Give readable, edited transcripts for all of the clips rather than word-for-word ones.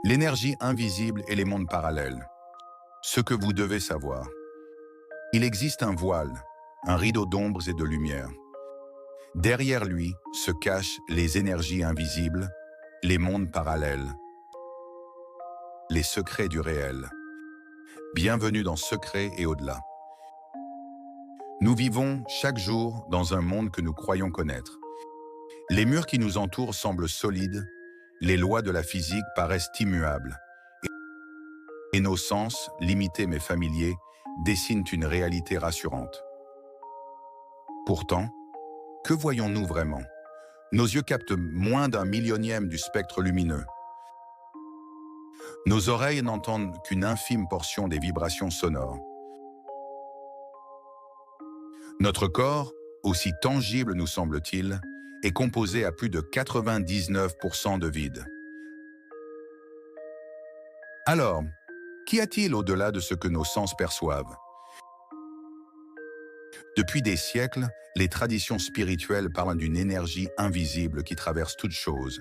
L'énergie invisible et les mondes parallèles. Ce que vous devez savoir. Il existe un voile, un rideau d'ombres et de lumière. Derrière lui se cachent les énergies invisibles, les mondes parallèles, les secrets du réel. Bienvenue dans Secrets et au-delà. Nous vivons chaque jour dans un monde que nous croyons connaître. Les murs qui nous entourent semblent solides, les lois de la physique paraissent immuables, et nos sens, limités mais familiers, dessinent une réalité rassurante. Pourtant, que voyons-nous vraiment? Nos yeux captent moins d'un millionième du spectre lumineux. Nos oreilles n'entendent qu'une infime portion des vibrations sonores. Notre corps, aussi tangible nous semble-t-il, est composé à plus de 99% de vide. Alors, qu'y a-t-il au-delà de ce que nos sens perçoivent? Depuis des siècles, les traditions spirituelles parlent d'une énergie invisible qui traverse toute chose.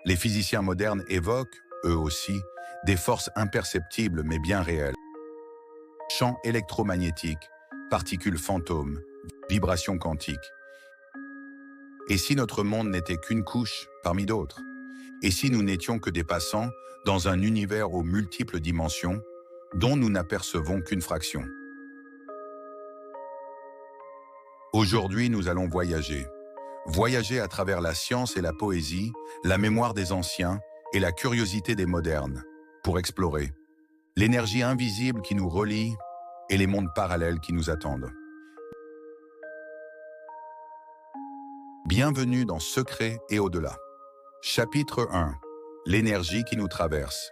Les physiciens modernes évoquent, eux aussi, des forces imperceptibles mais bien réelles. Champs électromagnétiques, particules fantômes, vibrations quantiques. Et si notre monde n'était qu'une couche parmi d'autres? Et si nous n'étions que des passants dans un univers aux multiples dimensions dont nous n'apercevons qu'une fraction? Aujourd'hui, nous allons voyager. Voyager à travers la science et la poésie, la mémoire des anciens et la curiosité des modernes, pour explorer l'énergie invisible qui nous relie et les mondes parallèles qui nous attendent. Bienvenue dans Secrets et au-delà. Chapitre 1. L'énergie qui nous traverse.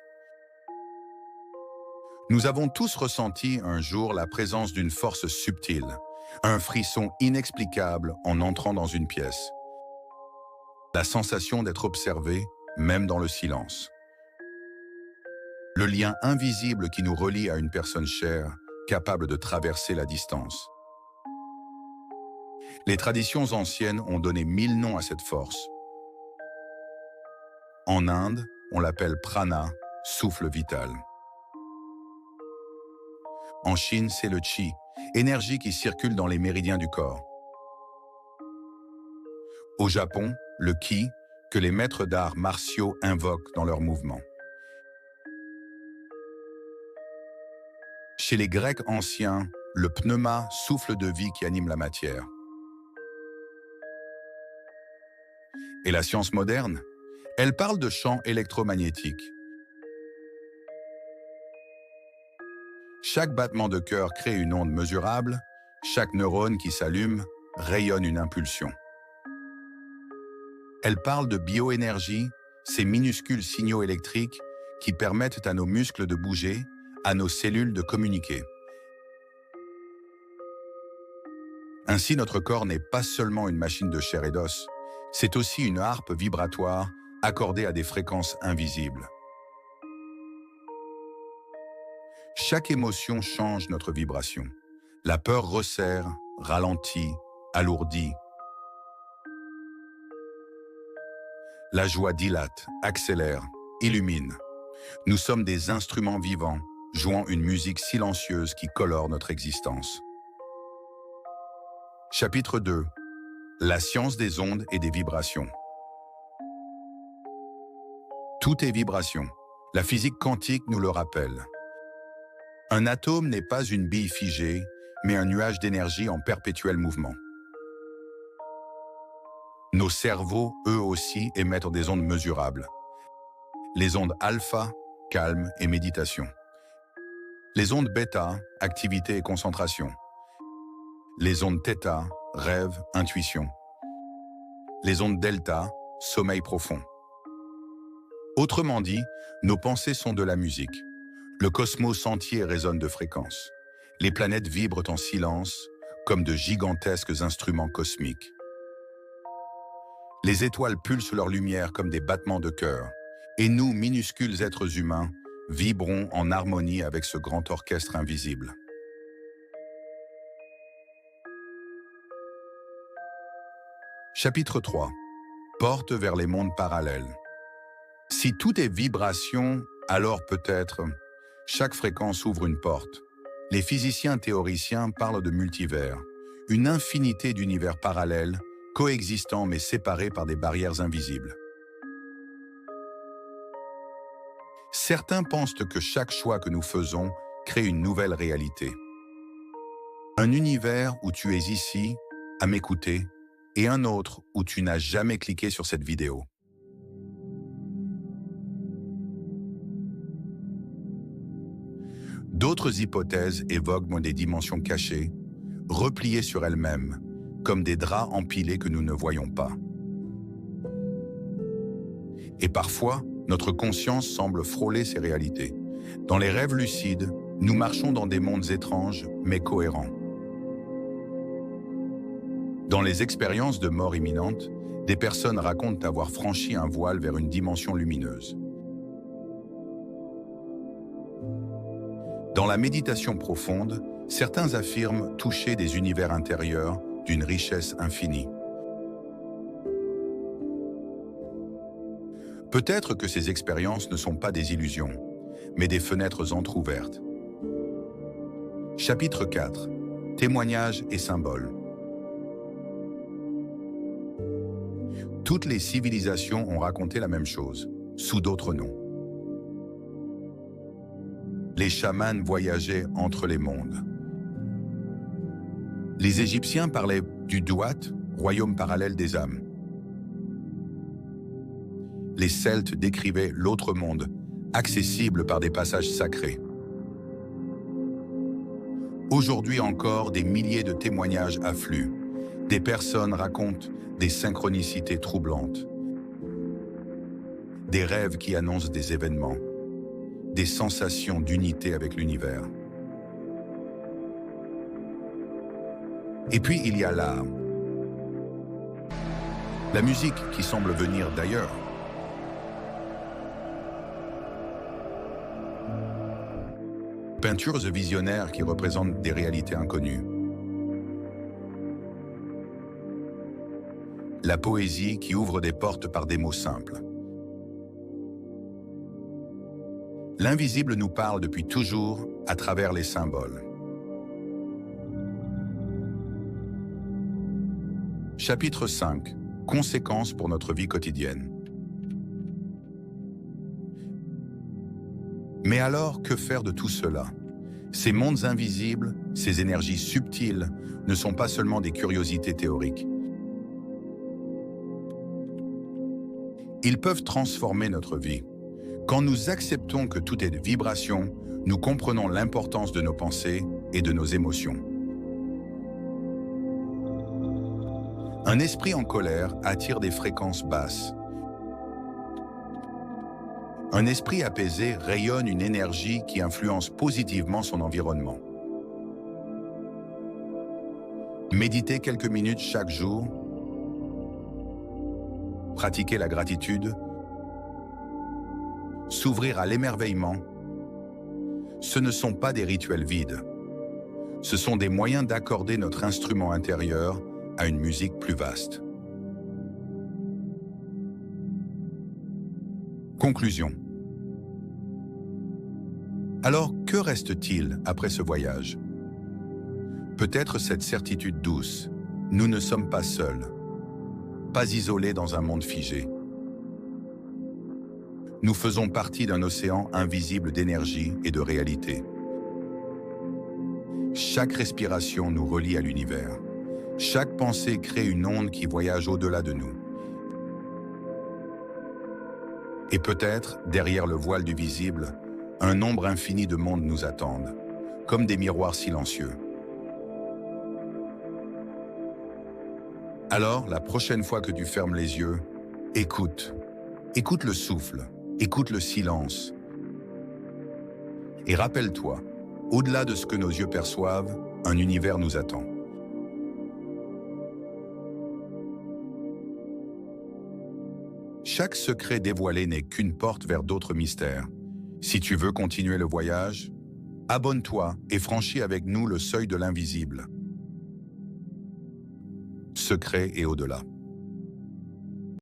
Nous avons tous ressenti un jour la présence d'une force subtile, un frisson inexplicable en entrant dans une pièce. La sensation d'être observé, même dans le silence. Le lien invisible qui nous relie à une personne chère, capable de traverser la distance. Les traditions anciennes ont donné 1000 noms à cette force. En Inde, on l'appelle prana, souffle vital. En Chine, c'est le qi, énergie qui circule dans les méridiens du corps. Au Japon, le ki, que les maîtres d'arts martiaux invoquent dans leurs mouvements. Chez les Grecs anciens, le pneuma, souffle de vie qui anime la matière. Et la science moderne, elle parle de champs électromagnétiques. Chaque battement de cœur crée une onde mesurable, chaque neurone qui s'allume rayonne une impulsion. Elle parle de bioénergie, ces minuscules signaux électriques qui permettent à nos muscles de bouger, à nos cellules de communiquer. Ainsi, notre corps n'est pas seulement une machine de chair et d'os, c'est aussi une harpe vibratoire accordée à des fréquences invisibles. Chaque émotion change notre vibration. La peur resserre, ralentit, alourdit. La joie dilate, accélère, illumine. Nous sommes des instruments vivants, jouant une musique silencieuse qui colore notre existence. Chapitre 2. La science des ondes et des vibrations. Tout est vibration. La physique quantique nous le rappelle. Un atome n'est pas une bille figée, mais un nuage d'énergie en perpétuel mouvement. Nos cerveaux, eux aussi, émettent des ondes mesurables. Les ondes alpha, calme et méditation. Les ondes bêta, activité et concentration. Les ondes θ, rêve, intuition. Les ondes delta, sommeil profond. Autrement dit, nos pensées sont de la musique. Le cosmos entier résonne de fréquences. Les planètes vibrent en silence, comme de gigantesques instruments cosmiques. Les étoiles pulsent leur lumière comme des battements de cœur. Et nous, minuscules êtres humains, vibrons en harmonie avec ce grand orchestre invisible. Chapitre 3. Porte vers les mondes parallèles. Si tout est vibration, alors peut-être chaque fréquence ouvre une porte. Les physiciens théoriciens parlent de multivers, une infinité d'univers parallèles, coexistants mais séparés par des barrières invisibles. Certains pensent que chaque choix que nous faisons crée une nouvelle réalité. Un univers où tu es ici, à m'écouter, et un autre où tu n'as jamais cliqué sur cette vidéo. D'autres hypothèses évoquent des dimensions cachées, repliées sur elles-mêmes, comme des draps empilés que nous ne voyons pas. Et parfois, notre conscience semble frôler ces réalités. Dans les rêves lucides, nous marchons dans des mondes étranges, mais cohérents. Dans les expériences de mort imminente, des personnes racontent avoir franchi un voile vers une dimension lumineuse. Dans la méditation profonde, certains affirment toucher des univers intérieurs d'une richesse infinie. Peut-être que ces expériences ne sont pas des illusions, mais des fenêtres entr'ouvertes. Chapitre 4. Témoignages et symboles. Toutes les civilisations ont raconté la même chose, sous d'autres noms. Les chamans voyageaient entre les mondes. Les Égyptiens parlaient du Duat, royaume parallèle des âmes. Les Celtes décrivaient l'autre monde, accessible par des passages sacrés. Aujourd'hui encore, des milliers de témoignages affluent. Des personnes racontent des synchronicités troublantes, des rêves qui annoncent des événements, des sensations d'unité avec l'univers. Et puis il y a l'art. La musique qui semble venir d'ailleurs. Peintures visionnaires qui représentent des réalités inconnues. La poésie qui ouvre des portes par des mots simples. L'invisible nous parle depuis toujours à travers les symboles. Chapitre 5. Conséquences pour notre vie quotidienne. Mais alors, que faire de tout cela? Ces mondes invisibles, ces énergies subtiles, ne sont pas seulement des curiosités théoriques. Ils peuvent transformer notre vie. Quand nous acceptons que tout est de vibration, nous comprenons l'importance de nos pensées et de nos émotions. Un esprit en colère attire des fréquences basses. Un esprit apaisé rayonne une énergie qui influence positivement son environnement. Méditer quelques minutes chaque jour, pratiquer la gratitude, s'ouvrir à l'émerveillement, ce ne sont pas des rituels vides. Ce sont des moyens d'accorder notre instrument intérieur à une musique plus vaste. Conclusion. Alors, que reste-t-il après ce voyage? Peut-être cette certitude douce. Nous ne sommes pas seuls, pas isolés dans un monde figé. Nous faisons partie d'un océan invisible d'énergie et de réalité. Chaque respiration nous relie à l'univers. Chaque pensée crée une onde qui voyage au-delà de nous. Et peut-être, derrière le voile du visible, un nombre infini de mondes nous attendent, comme des miroirs silencieux. Alors, la prochaine fois que tu fermes les yeux, écoute. Écoute le souffle, écoute le silence. Et rappelle-toi, au-delà de ce que nos yeux perçoivent, un univers nous attend. Chaque secret dévoilé n'est qu'une porte vers d'autres mystères. Si tu veux continuer le voyage, abonne-toi et franchis avec nous le seuil de l'invisible. Secret et au-delà.